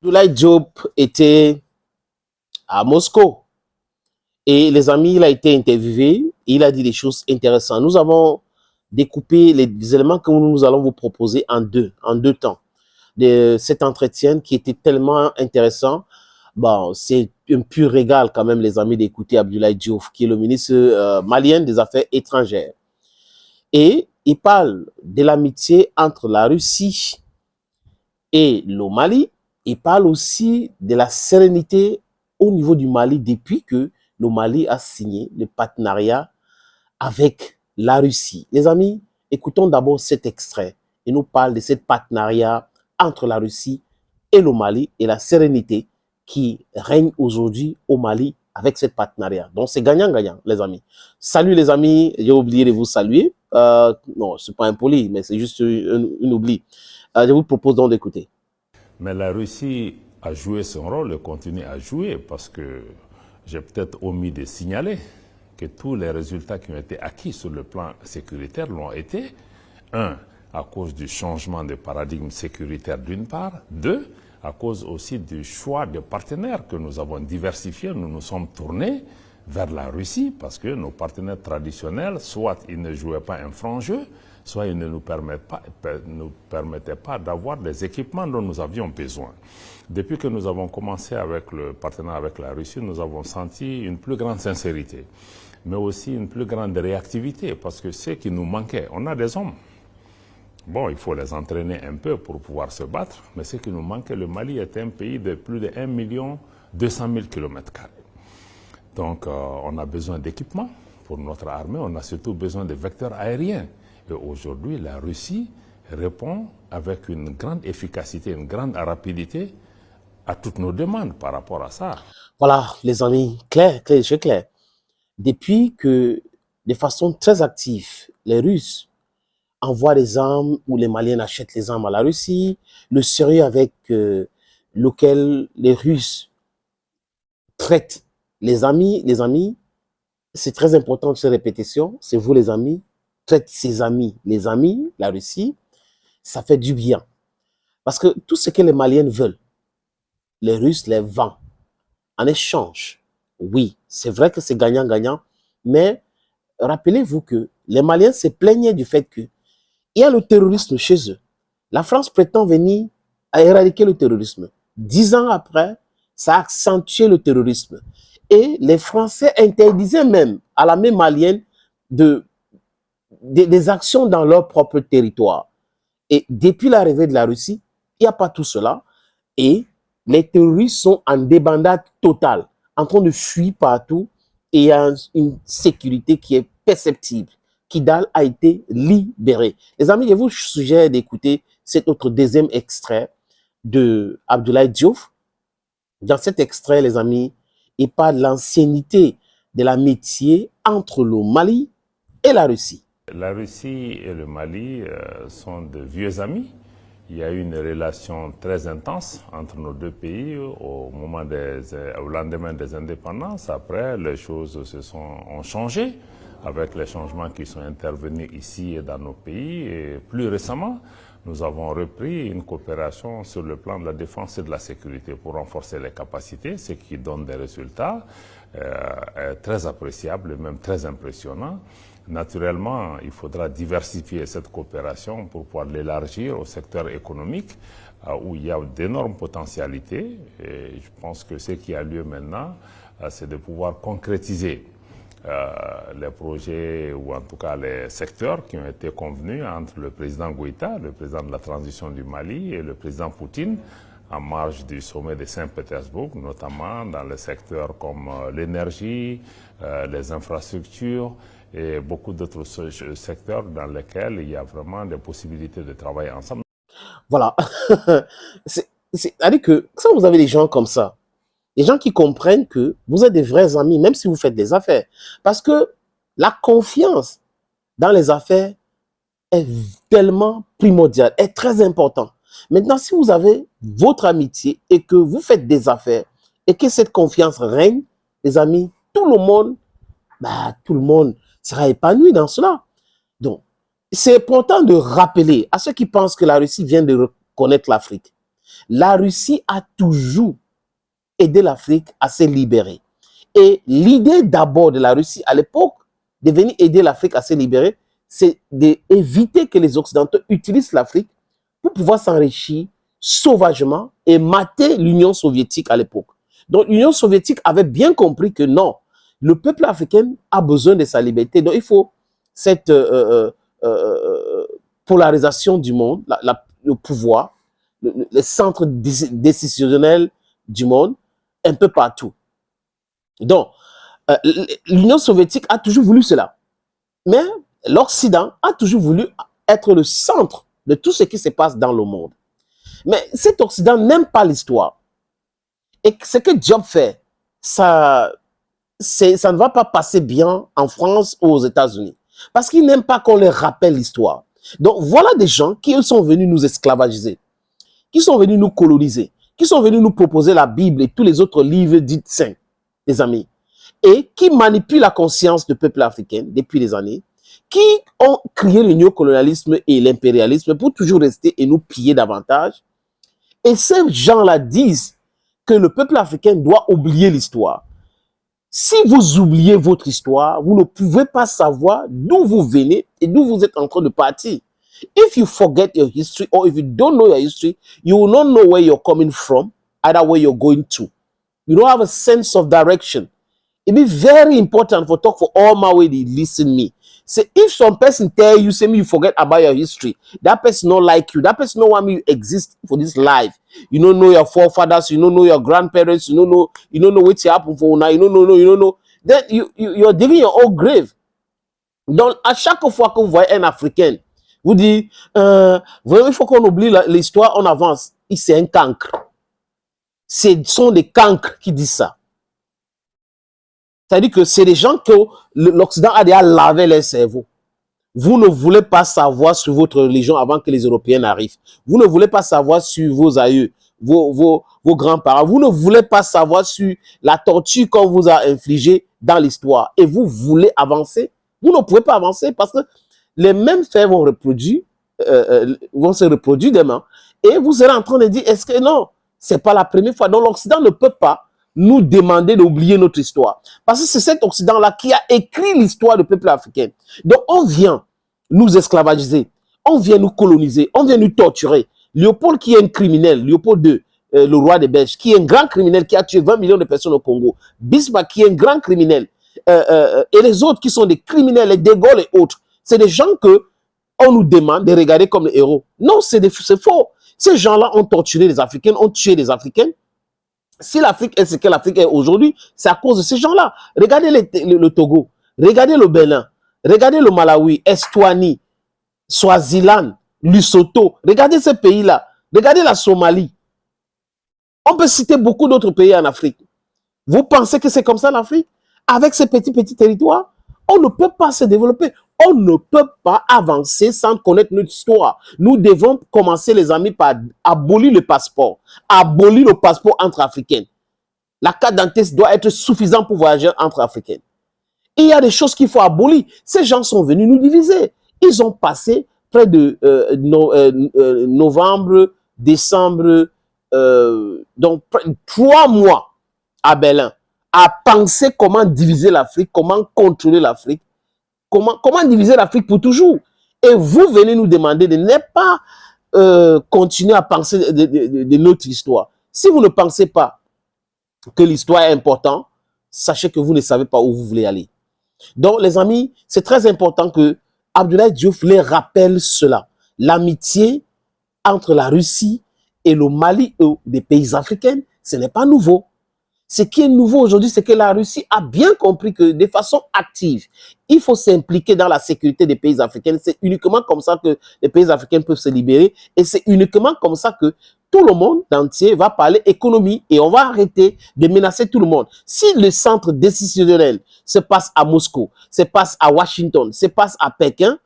Abdoulaye Diop était à Moscou et les amis, il a été interviewé et il a dit des choses intéressantes. Nous avons découpé les éléments que nous allons vous proposer en deux temps. Cet entretien qui était tellement intéressant. Bon, c'est un pur régal quand même, les amis, d'écouter Abdoulaye Diop, qui est le ministre malien des Affaires étrangères. Et il parle de l'amitié entre la Russie et le Mali. Il parle aussi de la sérénité au niveau du Mali depuis que le Mali a signé le partenariat avec la Russie. Les amis, écoutons d'abord cet extrait. Il nous parle de ce partenariat entre la Russie et le Mali et la sérénité qui règne aujourd'hui au Mali avec ce partenariat. Donc c'est gagnant-gagnant, les amis. Salut les amis, j'ai oublié de vous saluer. Non, c'est pas impoli, mais c'est juste une oubli. Je vous propose donc d'écouter. Mais la Russie a joué son rôle et continue à jouer parce que j'ai peut-être omis de signaler que tous les résultats qui ont été acquis sur le plan sécuritaire l'ont été. Un, à cause du changement de paradigme sécuritaire d'une part. Deux, à cause aussi du choix de partenaires que nous avons diversifiés. Nous nous sommes tournés vers la Russie parce que nos partenaires traditionnels, soit ils ne jouaient pas un franc jeu, soit ils ne nous permettaient pas d'avoir les équipements dont nous avions besoin. Depuis que nous avons commencé avec le partenariat avec la Russie, nous avons senti une plus grande sincérité, mais aussi une plus grande réactivité, parce que ce qui nous manquait, on a des hommes. Bon, il faut les entraîner un peu pour pouvoir se battre, mais ce qui nous manquait, le Mali est un pays de plus de 1 200 000 km². Donc, on a besoin d'équipements pour notre armée, on a surtout besoin de vecteurs aériens. Et aujourd'hui, la Russie répond avec une grande efficacité, une grande rapidité à toutes nos demandes par rapport à ça. Voilà, les amis, clair. Depuis que, de façon très active, les Russes envoient des armes ou les Maliens achètent les armes à la Russie, le sérieux avec lequel les Russes traitent les amis, c'est très important cette répétition, c'est vous les amis, traite ses amis, les amis, la Russie, ça fait du bien. Parce que tout ce que les Maliens veulent, les Russes les vendent en échange. Oui, c'est vrai que c'est gagnant-gagnant, mais rappelez-vous que les Maliens se plaignaient du fait qu'il y a le terrorisme chez eux. La France prétend venir à éradiquer le terrorisme. 10 ans après, ça a accentué le terrorisme. Et les Français interdisaient même à l'armée malienne des actions dans leur propre territoire. Et depuis l'arrivée de la Russie, il n'y a pas tout cela. Et les terroristes sont en débandade totale, en train de fuir partout. Et il y a une sécurité qui est perceptible. Kidal a été libéré. Les amis, je vous suggère d'écouter cet autre deuxième extrait de Abdoulaye Diop. Dans cet extrait, les amis, il parle de l'ancienneté de l'amitié entre le Mali et la Russie. La Russie et le Mali sont de vieux amis. Il y a eu une relation très intense entre nos deux pays au lendemain des indépendances. Après, les choses ont changé avec les changements qui sont intervenus ici et dans nos pays. Et plus récemment, nous avons repris une coopération sur le plan de la défense et de la sécurité pour renforcer les capacités, ce qui donne des résultats très appréciables et même très impressionnants. Naturellement, il faudra diversifier cette coopération pour pouvoir l'élargir au secteur économique où il y a d'énormes potentialités. Et je pense que ce qui a lieu maintenant, c'est de pouvoir concrétiser les projets ou en tout cas les secteurs qui ont été convenus entre le président Goïta, le président de la transition du Mali, et le président Poutine en marge du sommet de Saint-Pétersbourg, notamment dans les secteurs comme l'énergie, les infrastructures et beaucoup d'autres secteurs dans lesquels il y a vraiment des possibilités de travailler ensemble. Voilà. C'est-à-dire que quand vous avez des gens comme ça, des gens qui comprennent que vous êtes des vrais amis, même si vous faites des affaires. Parce que la confiance dans les affaires est tellement primordiale, est très importante. Maintenant, si vous avez votre amitié et que vous faites des affaires et que cette confiance règne, les amis, tout le monde sera épanoui dans cela. Donc, c'est important de rappeler à ceux qui pensent que la Russie vient de reconnaître l'Afrique. La Russie a toujours aidé l'Afrique à se libérer. Et l'idée d'abord de la Russie à l'époque de venir aider l'Afrique à se libérer, c'est d'éviter que les Occidentaux utilisent l'Afrique pour pouvoir s'enrichir sauvagement et mater l'Union soviétique à l'époque. Donc l'Union soviétique avait bien compris que non, le peuple africain a besoin de sa liberté. Donc il faut cette polarisation du monde, le pouvoir, les centres décisionnels du monde, un peu partout. Donc, l'Union soviétique a toujours voulu cela. Mais l'Occident a toujours voulu être le centre de tout ce qui se passe dans le monde. Mais cet Occident n'aime pas l'histoire. Et ce que Diop fait, ça ne va pas passer bien en France ou aux États-Unis. Parce qu'ils n'aiment pas qu'on leur rappelle l'histoire. Donc, voilà des gens qui sont venus nous esclavagiser, qui sont venus nous coloniser, qui sont venus nous proposer la Bible et tous les autres livres dits saints, les amis, et qui manipulent la conscience du peuple africain depuis des années, qui ont créé le néocolonialisme et l'impérialisme pour toujours rester et nous piller davantage. Et ces gens-là disent que le peuple africain doit oublier l'histoire. Si vous oubliez votre histoire, vous ne pouvez pas savoir d'où vous venez et d'où vous êtes en train de partir. If you forget your history or if you don't know your history, you will not know where you're coming from, either where you're going to. You don't have a sense of direction. It be very important for talk for all my way they listen me. Say if some person tell you, say me you forget about your history, that person not like you, that person don't want me to exist for this life. You don't know your forefathers, you don't know your grandparents, you don't know what happened for now, you don't know. Then you're digging your own grave. Donc à chaque fois que vous voyez un Africain, vous dites, vraiment il faut qu'on oublie l'histoire, on avance. C'est un cancre. Ce sont des cancres qui disent ça. C'est-à-dire que c'est des gens que l'Occident a déjà lavé les cerveaux. Vous ne voulez pas savoir sur votre religion avant que les Européens arrivent. Vous ne voulez pas savoir sur vos aïeux, vos grands-parents. Vous ne voulez pas savoir sur la torture qu'on vous a infligée dans l'histoire. Et vous voulez avancer. Vous ne pouvez pas avancer parce que les mêmes faits vont se reproduire demain. Et vous serez en train de dire, est-ce que non, c'est pas la première fois. Donc l'Occident ne peut pas nous demander d'oublier notre histoire. Parce que c'est cet Occident-là qui a écrit l'histoire du peuple africain. Donc on vient nous esclavagiser, on vient nous coloniser, on vient nous torturer. Léopold qui est un criminel, Léopold II, le roi des Belges, qui est un grand criminel qui a tué 20 millions de personnes au Congo. Bismarck qui est un grand criminel. Et les autres qui sont des criminels, les De Gaulle et autres. C'est des gens que on nous demande de regarder comme des héros. Non, c'est faux. Ces gens-là ont torturé les Africains, ont tué les Africains. Si l'Afrique est ce que l'Afrique est aujourd'hui, c'est à cause de ces gens-là. Regardez le Togo, regardez le Bénin, regardez le Malawi, Estonie, Swaziland, Lesotho. Regardez ces pays-là. Regardez la Somalie. On peut citer beaucoup d'autres pays en Afrique. Vous pensez que c'est comme ça l'Afrique? Avec ces petits territoires, on ne peut pas se développer. On ne peut pas avancer sans connaître notre histoire. Nous devons commencer, les amis, par abolir le passeport. Abolir le passeport entre Africains. La carte d'identité doit être suffisante pour voyager entre Africains. Et il y a des choses qu'il faut abolir. Ces gens sont venus nous diviser. Ils ont passé près de novembre, décembre, donc 3 mois à Berlin, à penser comment diviser l'Afrique, comment contrôler l'Afrique. Comment diviser l'Afrique pour toujours? Et vous venez nous demander de ne pas continuer à penser de notre histoire. Si vous ne pensez pas que l'histoire est importante, sachez que vous ne savez pas où vous voulez aller. Donc, les amis, c'est très important que Abdoulaye Diop les rappelle cela. L'amitié entre la Russie et le Mali et des pays africains, ce n'est pas nouveau. Ce qui est nouveau aujourd'hui, c'est que la Russie a bien compris que de façon active, il faut s'impliquer dans la sécurité des pays africains. C'est uniquement comme ça que les pays africains peuvent se libérer. Et c'est uniquement comme ça que tout le monde entier va parler économie et on va arrêter de menacer tout le monde. Si le centre décisionnel se passe à Moscou, se passe à Washington, se passe à Pékin,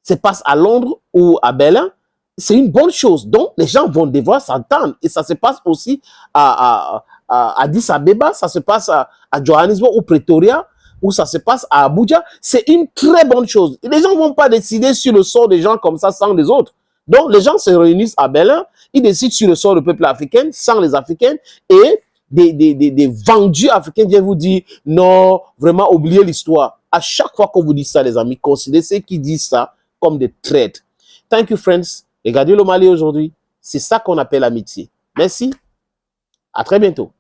se passe à Londres ou à Berlin, c'est une bonne chose. Donc, les gens vont devoir s'entendre. Et ça se passe aussi à Addis Abeba, ça se passe à Johannesburg ou Pretoria, ou ça se passe à Abuja. C'est une très bonne chose. Les gens ne vont pas décider sur le sort des gens comme ça sans les autres. Donc, les gens se réunissent à Berlin, ils décident sur le sort du peuple africain, sans les Africains, et des vendus africains viennent vous dire, non, vraiment, oubliez l'histoire. À chaque fois qu'on vous dit ça, les amis, considérez ceux qui disent ça comme des traîtres. Thank you, friends. Regardez le Mali aujourd'hui. C'est ça qu'on appelle l'amitié. Merci. À très bientôt.